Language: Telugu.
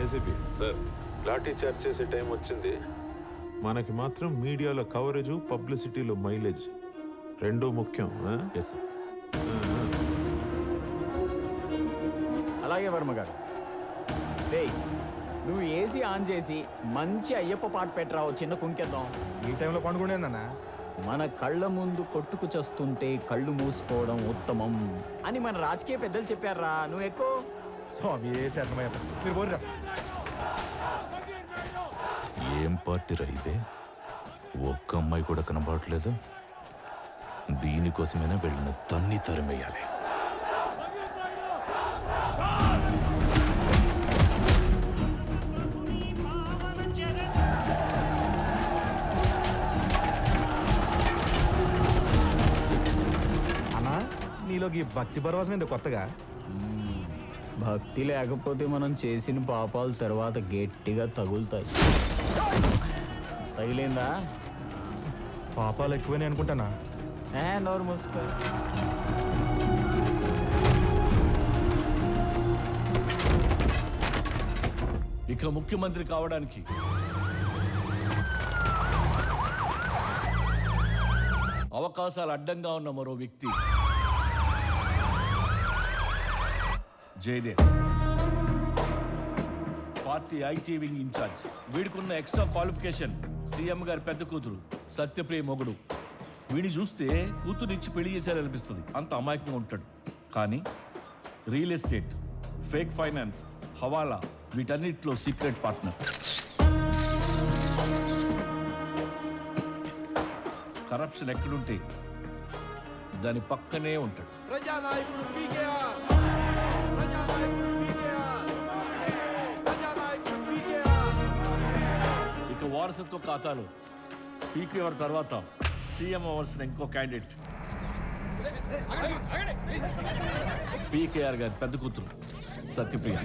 ఏసీపీ సార్, లాఠీ చార్జ్ చేసే టైం వచ్చింది. మనకి మాత్రం మీడియాలో కవరేజ్, పబ్లిసిటీలో మైలేజ్ రెండూ ముఖ్యం. Yes sir. అలాగే వర్మ గారు. రేయ్, నువ్వు ఏసీ ఆన్ చేసి మంచి అయ్యప్ప పాట పెట్టరా, ఓ చిన్న కుంకెద్దాం. ఈ టైంలో పండుకునేందన్నా? మన కళ్ళ ముందు కొట్టుకు చస్తుంటే కళ్ళు మూసుకోవడం ఉత్తమం అని మన రాజకీయ పెద్దలు చెప్పారా. నువ్వు ఎక్కువ స్వామి వేసి అర్థమయ్యా. మీరు పోర్రా. ఏం పార్టీ రా ఇదే? ఒక్క అమ్మాయి కూడా కనబడట్లేదు. దీనికోసమైనా వెళ్ళిన తన్ని తరిమేయాలి. అన్నా, నీలోకి భక్తి పరవశం ఏందో కొత్తగా? భక్తి లేకపోతే మనం చేసిన పాపాలు తర్వాత గట్టిగా తగులుతాయి. తగిలిందా? పాపాలు ఎక్కువనే అనుకుంటానా? నోరు మూసుకో. ఇక ముఖ్యమంత్రి కావడానికి అవకాశాలు అడ్డంగా ఉన్న మరో వ్యక్తి Jayadev, party IT wing incharge. వీడికున్న ఎక్స్ట్రా క్వాలిఫికేషన్ సీఎం గారి పెద్ద కూతురు సత్యప్రియ మొగుడు. వీడిని చూస్తే కూతురిచ్చి పెళ్లి చేశారనిపిస్తుంది, అంత అమాయకంగా ఉంటాడు. కానీ రియల్ ఎస్టేట్, ఫేక్ ఫైనాన్స్, హవాలా వీటన్నిటిలో సీక్రెట్ పార్ట్నర్. కరప్షన్ ఎక్కడుంటే దాని పక్కనే ఉంటాడు. ఇక వారసత్వ ఖాతాలో పీకేఆర్ తర్వాత సీఎం అవ్వాల్సిన ఇంకో క్యాండిడేట్ పీకేఆర్ గారి పెద్ద కూతురు సత్యప్రియ.